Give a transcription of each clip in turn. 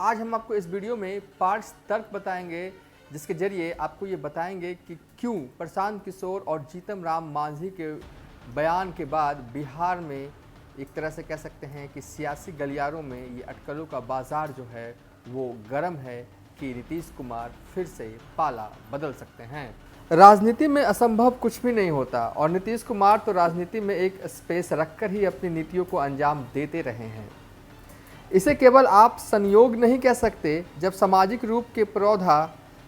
आज हम आपको इस वीडियो में पार्ट्स तर्क बताएंगे, जिसके जरिए आपको ये बताएंगे कि क्यों प्रशांत किशोर और जीतन राम मांझी के बयान के बाद बिहार में एक तरह से कह सकते हैं कि सियासी गलियारों में ये अटकलों का बाजार जो है वो गर्म है कि नीतीश कुमार फिर से पाला बदल सकते हैं। राजनीति में असंभव कुछ भी नहीं होता और नीतीश कुमार तो राजनीति में एक स्पेस रखकर ही अपनी नीतियों को अंजाम देते रहे हैं। इसे केवल आप संयोग नहीं कह सकते। जब सामाजिक रूप के पौधा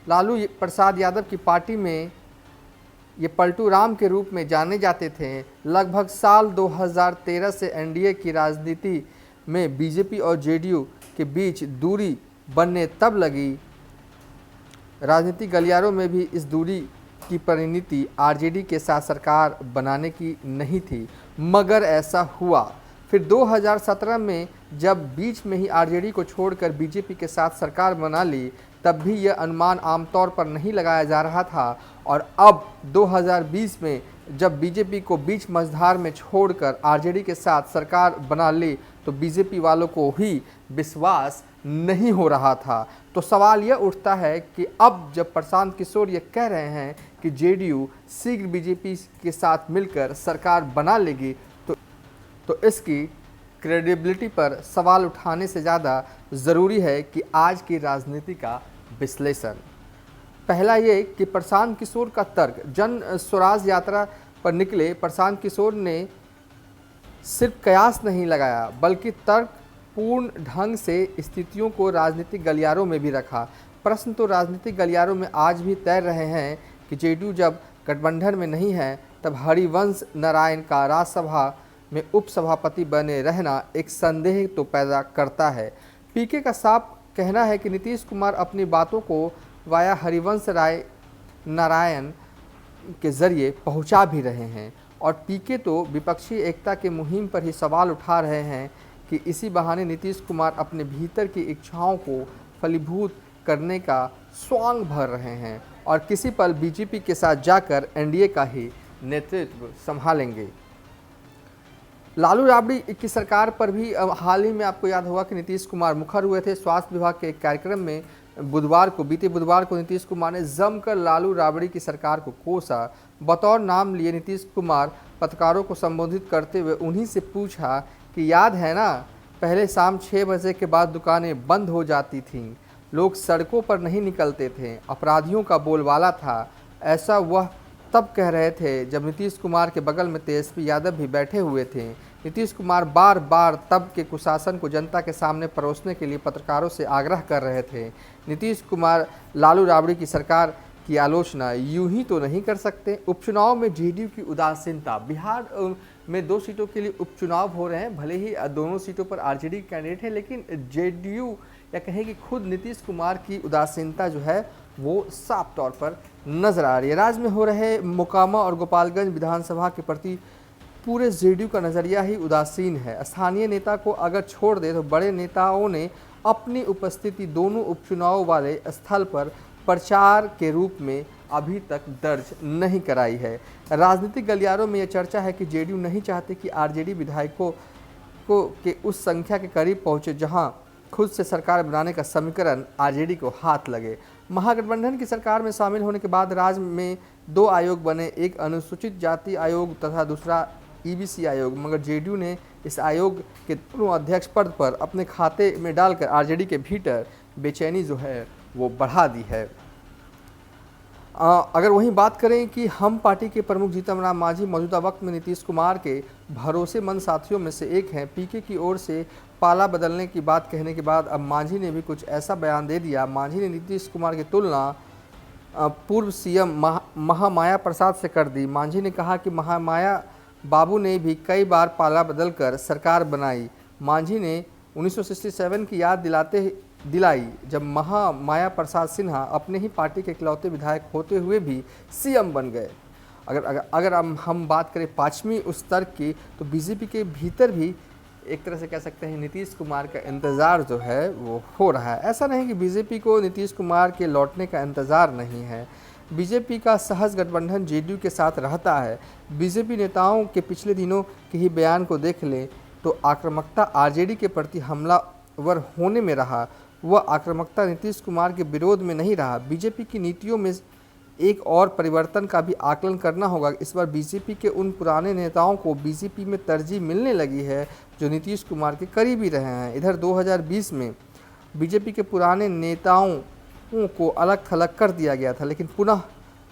लालू प्रसाद यादव की पार्टी में ये पलटू राम के रूप में जाने जाते थे, लगभग साल 2013 से एनडीए की राजनीति में बीजेपी और जेडीयू के बीच दूरी बनने तब लगी। राजनीतिक गलियारों में भी इस दूरी की परिणति आरजेडी के साथ सरकार बनाने की नहीं थी, मगर ऐसा हुआ। फिर 2017 में जब बीच में ही आरजेडी को छोड़कर बीजेपी के साथ सरकार बना ली, तब भी यह अनुमान आमतौर पर नहीं लगाया जा रहा था। और अब 2020 में जब बीजेपी को बीच मझधार में छोड़कर आरजेडी के साथ सरकार बना ली, तो बीजेपी वालों को ही विश्वास नहीं हो रहा था। तो सवाल यह उठता है कि अब जब प्रशांत किशोर ये कह रहे हैं कि जेडीयू शीघ्र बीजेपी के साथ मिलकर सरकार बना लेगी, तो इसकी क्रेडिबिलिटी पर सवाल उठाने से ज़्यादा ज़रूरी है कि आज की राजनीति का विश्लेषण। पहला ये कि प्रशांत किशोर का तर्क। जन स्वराज यात्रा पर निकले प्रशांत किशोर ने सिर्फ कयास नहीं लगाया, बल्कि तर्कपूर्ण ढंग से स्थितियों को राजनीतिक गलियारों में भी रखा। प्रश्न तो राजनीतिक गलियारों में आज भी तैर रहे हैं कि जेडीयू जब गठबंधन में नहीं है, तब हरिवंश नारायण का राज्यसभा में उपसभापति बने रहना एक संदेह तो पैदा करता है। पीके का साफ कहना है कि नीतीश कुमार अपनी बातों को वाया हरिवंश नारायण के जरिए पहुंचा भी रहे हैं, और पीके तो विपक्षी एकता के मुहिम पर ही सवाल उठा रहे हैं कि इसी बहाने नीतीश कुमार अपने भीतर की इच्छाओं को फलीभूत करने का स्वांग भर रहे हैं और किसी पल बीजेपी के साथ जाकर एनडीए का ही नेतृत्व संभालेंगे। लालू राबड़ी की सरकार पर भी हाल ही में आपको याद होगा कि नीतीश कुमार मुखर हुए थे। स्वास्थ्य विभाग के एक कार्यक्रम में बीते बुधवार को नीतीश कुमार ने जमकर लालू राबड़ी की सरकार को कोसा। बतौर नाम लिए नीतीश कुमार पत्रकारों को संबोधित करते हुए उन्हीं से पूछा कि याद है ना, पहले शाम 6 बजे के बाद दुकानें बंद हो जाती थीं, लोग सड़कों पर नहीं निकलते थे, अपराधियों का बोलबाला था। ऐसा वह तब कह रहे थे जब नीतीश कुमार के बगल में तेजस्वी यादव भी बैठे हुए थे। नीतीश कुमार बार बार तब के कुशासन को जनता के सामने परोसने के लिए पत्रकारों से आग्रह कर रहे थे। नीतीश कुमार लालू राबड़ी की सरकार की आलोचना यूं ही तो नहीं कर सकते। उपचुनाव में जेडीयू की उदासीनता। बिहार में 2 सीटों के लिए उपचुनाव हो रहे हैं, भले ही दोनों सीटों पर आरजेडी कैंडिडेट है, लेकिन जेडीयू या कहें कि खुद नीतीश कुमार की उदासीनता जो है वो साफ तौर पर नजर आ रही है। राज्य में हो रहे मोकामा और गोपालगंज विधानसभा के प्रति पूरे जेडीयू का नज़रिया ही उदासीन है। स्थानीय नेता को अगर छोड़ दे तो बड़े नेताओं ने अपनी उपस्थिति दोनों उपचुनाव वाले स्थल पर प्रचार के रूप में अभी तक दर्ज नहीं कराई है। राजनीतिक गलियारों में यह चर्चा है कि जेडीयू नहीं चाहते कि आरजेडी विधायकों के उस संख्या के करीब पहुंचे जहां खुद से सरकार बनाने का समीकरण आरजेडी को हाथ लगे। महागठबंधन की सरकार में शामिल होने के बाद राज्य में 2 आयोग बने, एक अनुसूचित जाति आयोग तथा दूसरा ईबीसी आयोग, मगर जेडीयू ने इस आयोग के दोनों अध्यक्ष पद पर अपने खाते में डालकर आरजेडी के भीतर बेचैनी जो है वो बढ़ा दी है। अगर वहीं बात करें कि हम पार्टी के प्रमुख जीतन राम मांझी मौजूदा वक्त में नीतीश कुमार के भरोसेमंद साथियों में से एक हैं। पीके की ओर से पाला बदलने की बात कहने के बाद अब मांझी ने भी कुछ ऐसा बयान दे दिया। मांझी ने नीतीश कुमार की तुलना पूर्व सीएम महामाया प्रसाद से कर दी। मांझी ने कहा कि महामाया बाबू ने भी कई बार पाला बदलकर सरकार बनाई। मांझी ने 1967 की याद दिलाई जब महामाया प्रसाद सिन्हा अपने ही पार्टी के इकलौते विधायक होते हुए भी सीएम बन गए। अगर हम बात करें 5वीं उस तर्क की, तो बीजेपी के भीतर भी एक तरह से कह सकते हैं नीतीश कुमार का इंतज़ार जो है वो हो रहा है। ऐसा नहीं कि बीजेपी को नीतीश कुमार के लौटने का इंतज़ार नहीं है। बीजेपी का सहज गठबंधन जेडीयू के साथ रहता है। बीजेपी नेताओं के पिछले दिनों के ही बयान को देख लें तो आक्रामकता आरजेडी के प्रति हमलावर होने में रहा। वह आक्रामकता नीतीश कुमार के विरोध में नहीं रहा। बीजेपी की नीतियों में एक और परिवर्तन का भी आकलन करना होगा। इस बार बीजेपी के उन पुराने नेताओं को बीजेपी में तरजीह मिलने लगी है जो नीतीश कुमार के करीबी रहे हैं। इधर 2020 में बीजेपी के पुराने नेताओं को अलग थलग कर दिया गया था, लेकिन पुनः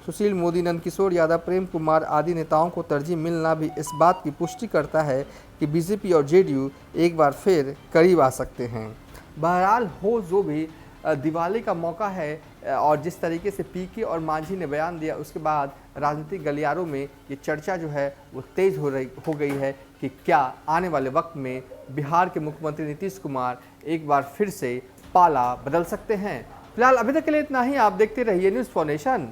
सुशील मोदी, नंदकिशोर यादव, प्रेम कुमार आदि नेताओं को तरजीह मिलना भी इस बात की पुष्टि करता है कि बीजेपी और जेडीयू एक बार फिर करीब आ सकते हैं। बहरहाल हो जो भी, दिवाली का मौका है और जिस तरीके से पीके और मांझी ने बयान दिया, उसके बाद राजनीतिक गलियारों में ये चर्चा जो है वो तेज हो गई है कि क्या आने वाले वक्त में बिहार के मुख्यमंत्री नीतीश कुमार एक बार फिर से पाला बदल सकते हैं। फिलहाल अभी तक के लिए इतना ही। आप देखते रहिए न्यूज़ फॉर नेशन।